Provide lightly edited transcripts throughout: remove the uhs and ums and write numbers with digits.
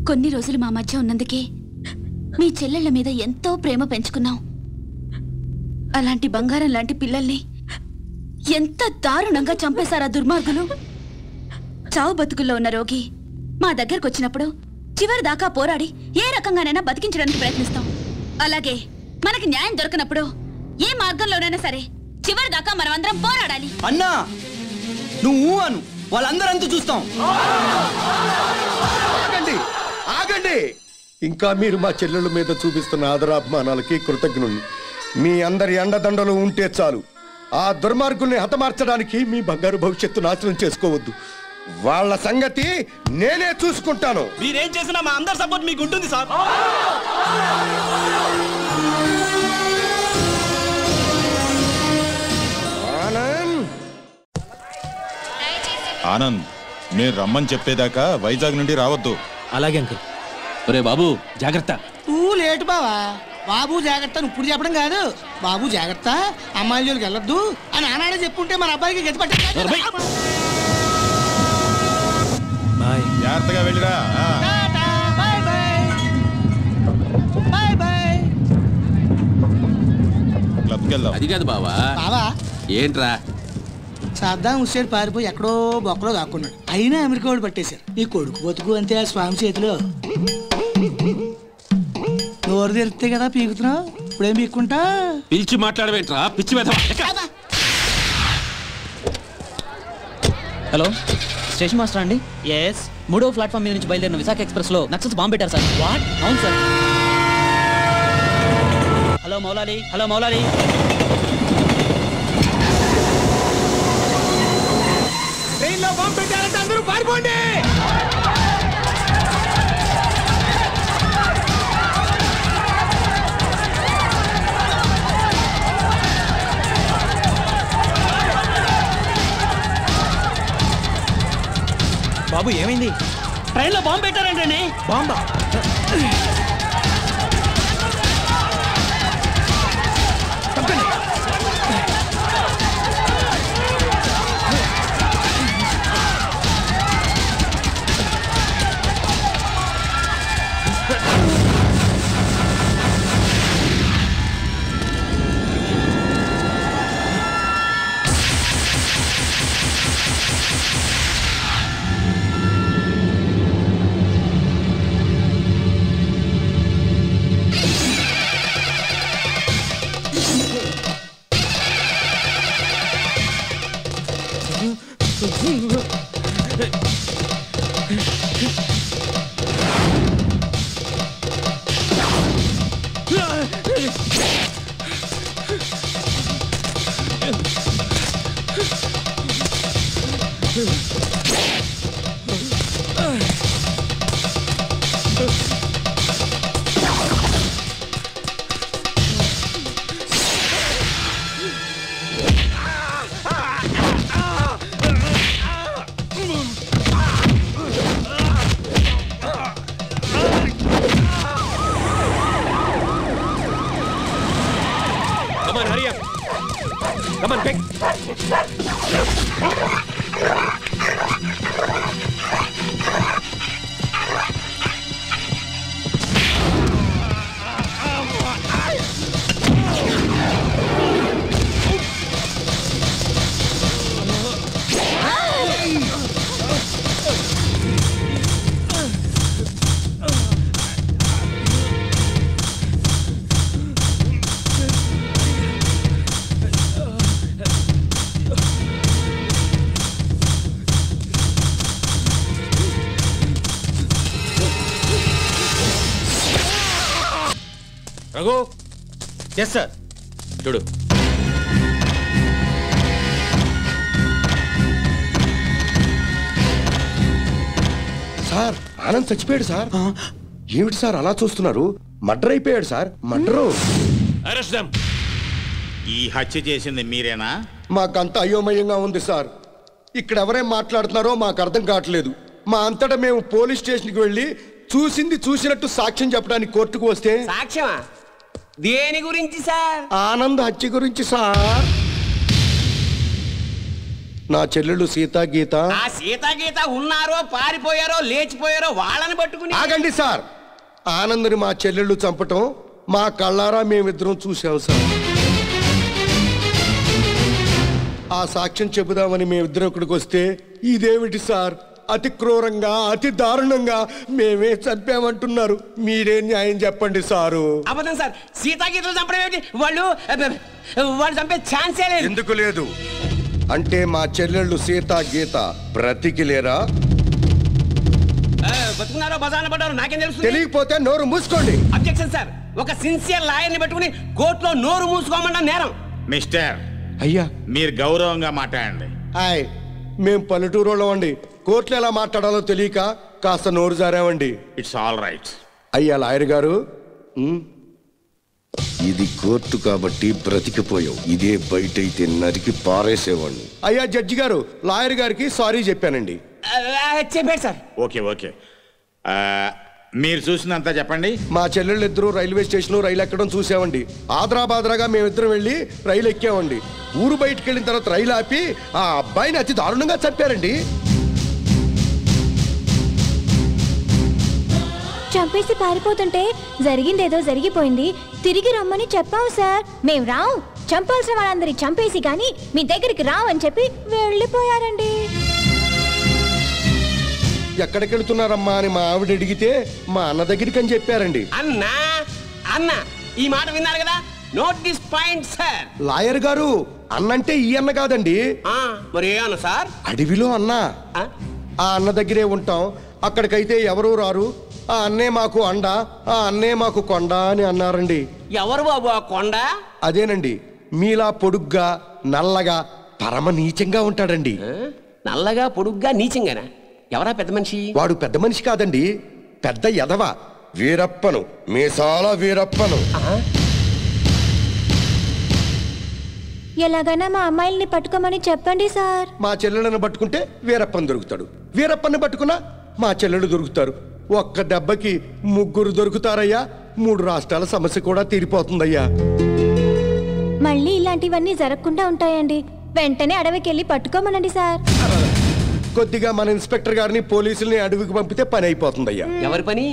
కొన్ని రోజులు మా మధ్య ఉన్నందుకే మీ చెల్లెళ్ళ మీద ఎంతో ప్రేమ పెంచుకున్నాం. అలాంటి బంగారం లాంటి పిల్లల్ని ఎంత దారుణంగా చంపేశారా దుర్మార్గులు. చావు బతుకుల్లో ఉన్న రోగి మా దగ్గరకు వచ్చినప్పుడు చివరి దాకా పోరాడి ఏ రకంగానైనా బతికించడానికి ప్రయత్నిస్తాం. అలాగే మనకి న్యాయం దొరకనప్పుడు ఏ మార్గంలోనైనా సరే చివరి దాకా మనమందరం పోరాడాలి. అన్నా నువ్వు అను, వాళ్ళందరంతా చూస్తాం. ఆగండి. ఇంకా మీరు మా చెల్లెళ్ళ మీద చూపిస్తున్న ఆదరాభిమానాలకి కృతజ్ఞుని. మీ అందరి అండదండలు ఉంటే చాలు. ఆ దుర్మార్గుల్ని హతమార్చడానికి మీ బంగారు భవిష్యత్తు నాశనం చేసుకోవద్దు. వాళ్ళ సంగతి నేనే చూసుకుంటాను. మీరేం చేసినా మా అందరి సపోర్ట్ మీకు ఉంటుంది సార్. ఆనంద్, నేను రమ్మని చెప్పేదాకా వైజాగ్ నుండి రావద్దు. అలాగే అంకుల్. ఒరే బాబు జాగ్రత్త. నువ్వు లేటు బావా. బాబు జాగ్రత్త ఇప్పుడు చెప్పడం కాదు. బాబు జాగ్రత్త, అమ్మాయిల జోలికి వెళ్ళొద్దు అని ఆనాడే చెప్పుంటే మన అబ్బాయికి గతి పట్టే. జాగ్రత్తగా వెళ్ళిరా. క్లబ్కి వెళ్దాం. అది కాదు బావా. బావా ఏంట్రా? సద్దాం హుస్సేన్ పారిపోయి ఎక్కడో బొక్కలో దాక్కున్నాడు. అయినా అమెరికా వాడు పట్టేశారు. నీ కొడుకు బతుకు అంతే ఆ స్వామి చేతిలో. నోరు తెరిస్తే కదా పీకుతున్నావు. ఇప్పుడేం పీక్కుంటా? పిలిచి మాట్లాడవేంట్రా పిచ్చి వెధవా. హలో, స్టేషన్ మాస్టర్ అండి? ఎస్. 3వ ప్లాట్ఫామ్ మీద నుంచి బయలుదేరిన విశాఖ ఎక్స్ప్రెస్ లో నక్సల్స్ బాంబు పెట్టారు సార్. వాట్? అవును sir. Hello Moula Ali. Hello Moula Ali. ట్రైన్లో బాంబు పెట్టారంటే అందరూ పారిపోండి. బాబు ఏమైంది? ట్రైన్లో బాంబు పెట్టారంటే. బాంబా? Come on, hurry up. Come on, quick. Raghu. Yes sir. చూడు, సార్ ఆనంద్ చచ్చిపోయాడు సార్. ఏమిటి సార్ అలా చూస్తున్నారు? మర్డర్ అయిపోయాడు సార్. మర్డరు. Arrest them. ఈ హత్య చేసింది మీరేనా? మాకంత అయోమయంగా ఉంది సార్. ఇక్కడ ఎవరేం మాట్లాడుతున్నారో మాకు అర్థం కావట్లేదు. మా అంతటా మేము పోలీస్ స్టేషన్కి వెళ్ళి చూసింది చూసినట్టు సాక్ష్యం చెప్పడానికి కోర్టుకు వస్తే. సాక్ష్యమా? దేని గురించి సార్? ఆనంద్ హత్య గురించి సార్. నా చెల్లెళ్ళు సీత గీత. ఆ సీత గీత ఉన్నారో పారిపోయారో లేచిపోయారో వాళ్ళని పట్టుకుని. ఆగండి సార్. ఆనంద్ని మా చెల్లెళ్ళు చంపటం మా కళ్ళారా మేమిద్దరం చూసాం సార్. ఆ సాక్ష్యం చెబుదామని మేమిద్దరం ఇక్కడికి వస్తే ఇదేమిటి సార్, అతి క్రూరంగా అతి దారుణంగా మేమే చంపామంటున్నారు. మీరే న్యాయం చెప్పండి సారు. అబద్ధం సార్, సీతాగీతలు చంపడం ఏమిటి? వాళ్ళు చంపే ఛాన్సే లేదు. ఎందుకు లేదు అంటే మా చెల్లెళ్ళు సీత గీత బ్రతికిలేరా? బతుకున్నారో బజాన పడ్డారో నాకేం తెలుసు? తెలియకపోతే నోరు మూసుకోండి. అబ్జెక్షన్ సార్, ఒక సిన్సియర్ లాయర్ని పెట్టుకుని కోర్టులో నోరు మూసుకోమన్నా నేరం. మిస్టర్, అయ్యా మీరు గౌరవంగా మాట్లాడండి. హాయ్, మేం పల్లెటూరు వాళ్ళం అండి. కోర్టులో ఎలా మాట్లాడాలో తెలియక కాస్త నోరు జారామండి. It's all right. అయ్యా లాయర్ గారు, ఇది కోర్టు కాబట్టి బ్రతికిపోయావు. ఇదే బయట అయితే నరికి పారేసేవాడిని. అయ్యా జడ్జి గారు, లాయర్ గారికి సారీ చెప్పానండి. చెప్పాడు సార్. ఓకే ఓకే, మీరు చూసినంత చెప్పండి. మా చెల్లెళ్ళు ఇద్దరు రైల్వే స్టేషన్ రైలు ఎక్కడం చూసామండి. ఆదరాబాదరాగా మేమిద్దరం వెళ్ళి రైలు ఎక్కామండి. ఊరు బయటకు వెళ్ళిన తర్వాత రైలు ఆపి ఆ అబ్బాయిని అతి దారుణంగా చంపారండి. చంపేసి పారిపోతుంటే జరిగిందేదో జరిగిపోయింది, తిరిగి రమ్మని చెప్పావు సార్. మేం రావు, చంపాల్సిన వాళ్ళందరికి చంపేసి కానీ మీ దగ్గరికి రావు అని చెప్పి వెళ్ళిపోయారండి. ఎక్కడికి వెళుతున్నారమ్మా అని మా ఆవిడ అడిగితే మా అన్న దగ్గరికి అని చెప్పారండి. అన్నా అన్న ఈ మాట విన్నారు కదా, note this point sir. Lawyer గారు, అన్నంటే ఈ అన్న కాదండి. మరి ఏ అన్న సార్? అడవిలో అన్న. ఆ అన్న దగ్గరే ఉంటాం. అక్కడికైతే ఎవరూ రారు. ఆ అన్నే మాకు అండ, ఆ అన్నే మాకు కొండ అని అన్నారండి. ఎవరు బాబు ఆ కొండ? అదేనండి, మీలా పొడుగ్గా నల్లగా పరమ నీచంగా ఉంటాడండి. నల్లగా పొడుగ్గా నీచంగానా? ఎవరా పెద్ద మనిషి? వాడు పెద్ద మనిషి కాదండి, పెద్ద ఎదవ. వీరప్పను, మీసాల వీరప్పను. ఎలాగైనా మా అమ్మాయిల్ని పట్టుకోమని చెప్పండి సార్. మా చెల్లెలను పట్టుకుంటే వీరప్పని దొరుకుతాడు, వీరప్పని పట్టుకున్నా మా చెల్లెలు దొరుకుతారు. ఒక్క దెబ్బకి ముగ్గురు దొరుకుతారయ్యా. 3 రాష్ట్రాల సమస్య కూడా తీరిపోతుందయ్యా. మళ్ళీ ఇలాంటివన్నీ జరగకుండా ఉంటాయండి. వెంటనే అడవికి వెళ్ళి పట్టుకోమనండి సార్. కొద్దిగా మన ఇన్స్పెక్టర్ గారిని పోలీసుల్ని అడవికి పంపితే పని అయిపోతుందయ్యా. ఎవరి పని?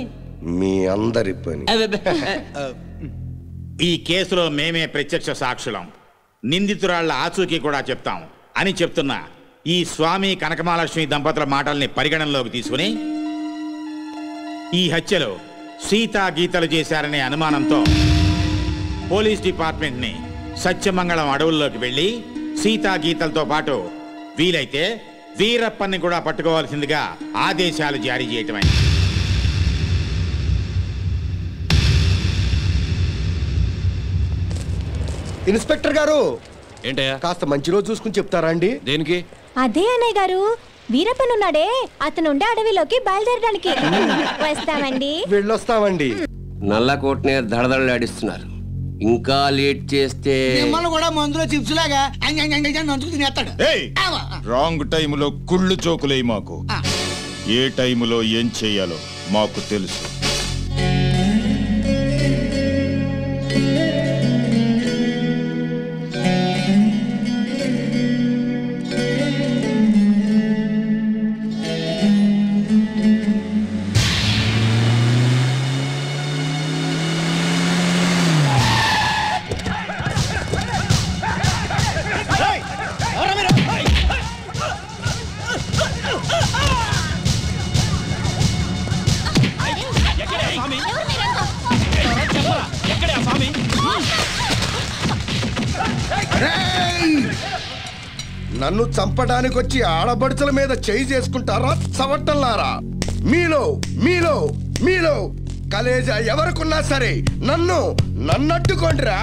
మీ అందరి పని. ఈ కేసులో మేమే ప్రత్యక్ష సాక్షులం, నిందితురాళ్ల ఆచూకీ కూడా చెప్తాం అని చెప్తున్న ఈ స్వామి కనకమహాలక్ష్మి దంపతుల మాటల్ని పరిగణనలోకి తీసుకుని ఈ హత్యలో సీతా గీతలు చేశారనే అనుమానంతో పోలీస్ డిపార్ట్మెంట్ని సత్యమంగళం అడవుల్లోకి వెళ్ళి సీతా గీతలతో పాటు వీలైతే వీరప్పన్ని కూడా పట్టుకోవాల్సిందిగా ఆదేశాలు జారీ చేయటమైంది. ఇన్స్పెక్టర్ గారు, ఏంటయ్యా? కాస్త మంచి రోజు చూసుకుని చెప్తారా అండి? దేనికి? అదే అన్నయ్య గారు, వీరప్పనున్నాడే అతను ఉండే అడవిలోకి బయలుదేరడానికి వస్తామండి. వెళ్ళొస్తామండి. నల్ల కోట్నే దడదడలాడిస్తున్నారు. ఇంకా లేట్ చేస్తే మిమ్మల్ని కూడా మందులో చిప్స్ లాగా నంచుకు తినేస్తాడు. రాంగ్ టైములో కుళ్ళు చోకులే. మాకు ఏ టైములో ఏం చెయ్యాలో మాకు తెలుసు. నన్ను చంపడానికి వచ్చి ఆడబడుచుల మీద చేయి చేసుకుంటారా చవట్టల్లారా? మీలో మీలో మీలో కలేజా ఎవరికున్నా సరే నన్నట్టుకోండిరా.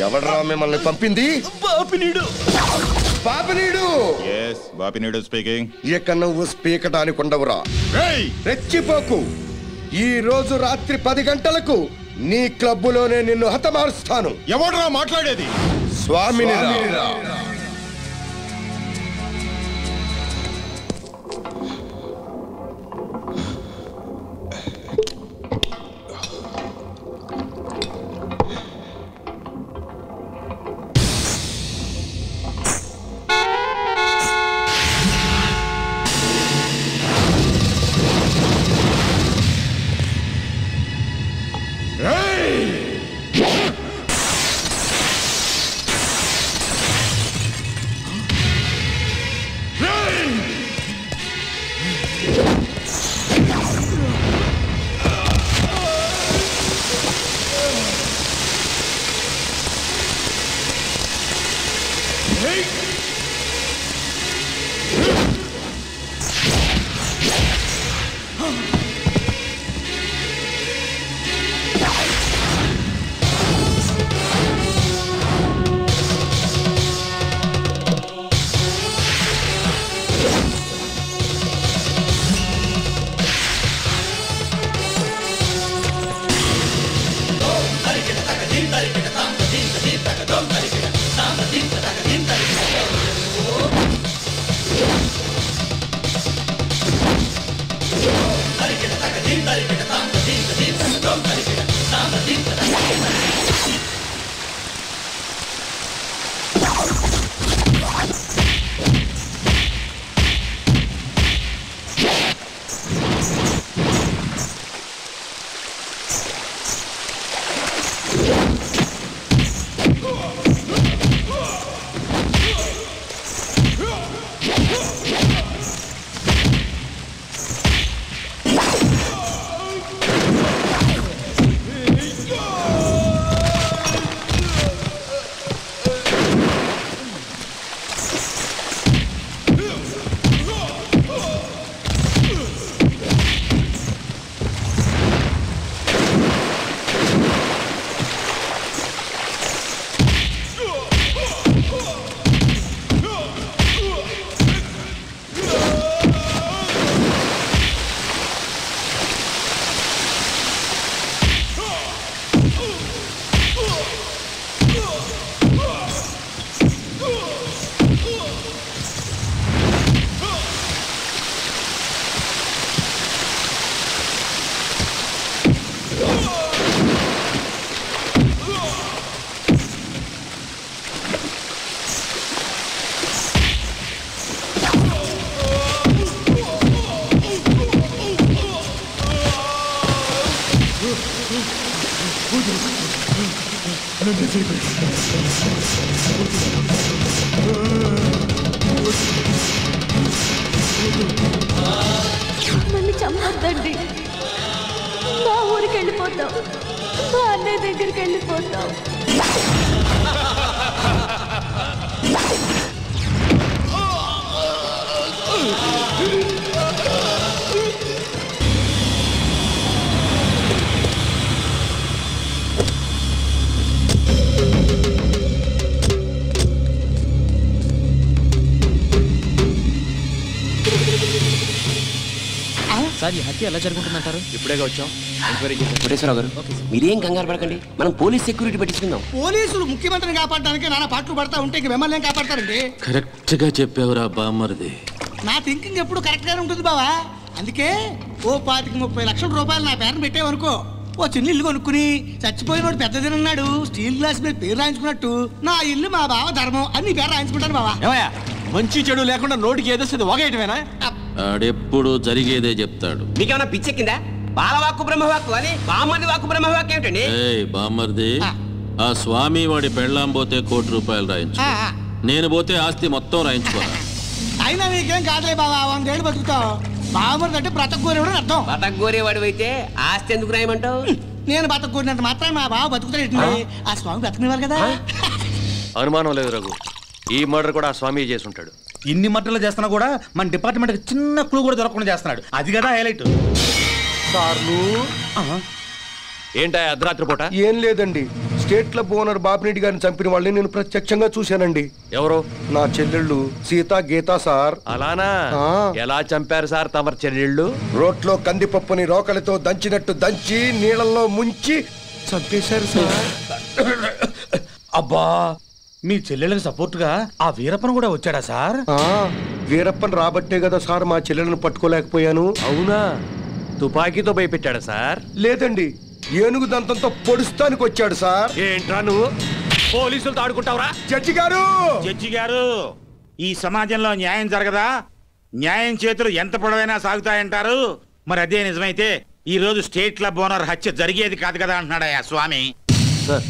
ఎవడ్రా మిమ్మల్ని పంపింది? బాపినీడు. yes Bapineedu speaking. ఇక నువ్వు స్పీకటానికి ఉండవురా. రెచ్చిపోకు. ఈ రోజు రాత్రి 10 గంటలకు నీ క్లబ్బులోనే నిన్ను హతమారుస్తాను. ఎవడ్రా మాట్లాడేది? స్వామినిరా. మళ్ళీ చంపొద్దండి. మా ఊరికి వెళ్ళిపోతాం, మా అన్నయ్య దగ్గరికి వెళ్ళిపోతాం. సార్, ఈ హత్య ఎలా జరుగుతుందంటారు? ఇప్పుడే వచ్చాం, ఎంక్వైరీ చేశాం. కోటేశ్వరరావు గారు, మీరేం కంగారు పడకండి, మనం పోలీస్ సెక్యూరిటీ పెట్టించుకుందాం. పోలీసులు ముఖ్యమంత్రిని కాపాడడానికి నానా పాటలు పడతా ఉంటే మిమ్మల్ని ఏం కాపాడతారండి? కరెక్ట్ గా చెప్పావురా బామ్మర్ది. నా థింకింగ్ ఎప్పుడు కరెక్ట్ గానే ఉంటుంది బావా. అందుకే ఓ 25-30 లక్షల రూపాయలు నా పేరుని పెట్టేవనుకో, ఓ చిన్న ఇల్లు కొనుక్కుని చచ్చిపోయినోడు పెద్దదినన్నాడు స్టీల్ గ్లాస్ మీద పేరు రాయించుకున్నట్టు నా ఇల్లు మా బావ ధర్మం అని నీ పేరు రాయించుకుంటాను బావా. ఏమయ్యా, మంచి చెడు లేకుండా నోటికి ఏదొస్తుంది ఒకేయటమేనా? ఆడెప్పుడు జరిగేదే చెప్తాడు. మీకేమన్నా పిచ్చెక్కిందా? బాలవాక్కు బ్రహ్మవాక్కు అని బామ్మర్ది వాక్కు బ్రహ్మవాక్కు ఏమిటండి? బామ్మర్ది, ఆ స్వామి వాడి పెళ్ళాం పోతే ₹1,00,00,000 రాయించు, నేను పోతే ఆస్తి మొత్తం రాయించుకోరా. అయినా నీకేం కాదులే బావా, 100 ఏళ్ళు బతుకుతావు. బావమరిది అంటే బ్రతకూరేవాడు అర్థం. బతకగోరేవాడు అయితే ఆస్తి ఎందుకు రాయమంటావు? నేను బతకూరినంత మాత్రం మా బావ బతుకుతాడు. ఆ స్వామి బతకనివ్వాలి కదా. అనుమానం లేదు రఘు, ఈ మర్డర్ కూడా ఆ స్వామి చేసి ఉంటాడు. ఇన్ని మర్డర్లు చేస్తున్నా కూడా మన డిపార్ట్మెంట్ చిన్న క్లూ కూడా దొరకకుండా చేస్తున్నాడు. అది కదా హైలైట్. ఏంటా అర్ధరాత్రి పూట? ఏం లేదండి, స్టేట్ క్లబ్ ఓనర్ బాపిరెడ్డి గారిని చంపిన వాళ్ళని నేను ప్రత్యక్షంగా చూశానండి. ఎవరు? నా చెల్లెళ్ళు సీత గీత సార్. అలానా? ఎలా చంపారు సార్ తమరు చెల్లెళ్ళు? రోట్లో కందిపప్పుని రోకలితో దంచినట్టు దంచి నీళ్ళల్లో ముంచి చంపేశారు సార్. అబ్బా, మీ చెల్లెళ్ళకి సపోర్ట్ గా ఆ వీరప్పన్ కూడా వచ్చాడా సార్? వీరప్పన్ రాబట్టే కదా సార్ మా చెల్లెలను పట్టుకోలేకపోయాను. అవునా? తుపాకీతో భయపెట్టాడా సార్? లేదండి, ఏనుగు దంతంతో పొడుస్తానికి వచ్చాడు సార్. ఏంట్రా నువ్వు పోలీసులతో ఆడుకుంటావురా? జడ్జి గారు, జడ్జి గారు, ఈ సమాజంలో న్యాయం జరగదా? న్యాయం చేతులు ఎంత పొడవైనా సాగుతాయంటారు. మరి అదే నిజమైతే ఈ రోజు స్టేట్ క్లబ్ ఓనర్ హత్య జరిగేది కాదు కదా అంటున్నాడయ్యా స్వామి. సార్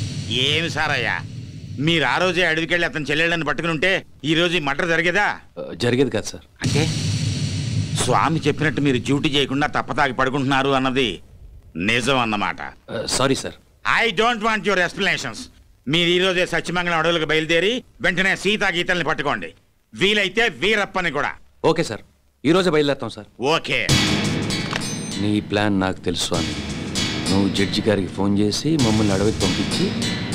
ఏమి సార్ అయ్యా, మీరు ఆ రోజే అడవికెళ్ళి అతని చెల్లెళ్ళని పట్టుకుని ఉంటే ఈ రోజు ఈ మర్డర్ జరిగేదా? జరిగేది కాదు సార్. అంటే స్వామి చెప్పినట్టు మీరు డ్యూటీ చేయకుండా తప్పతాగి పడుకుంటున్నారు అన్నది నిజం అన్నమాట. Sorry sir. I don't want your explanations. మీరు ఈ రోజే సత్యమంగళం అడవులకు బయలుదేరి వెంటనే సీతా గీతల్ని పట్టుకోండి. వీలైతే వీరప్పని కూడా. ఓకే సార్, ఈ రోజే బయలుదేరుతాం సార్. ఓకే. నీ ప్లాన్ నాకు తెలుసు అని నువ్వు జడ్జి గారికి ఫోన్ చేసి మమ్మల్ని అడవికి పంపించి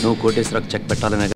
నువ్వు కోటేశ్వరకు చెక్ పెట్టాలనే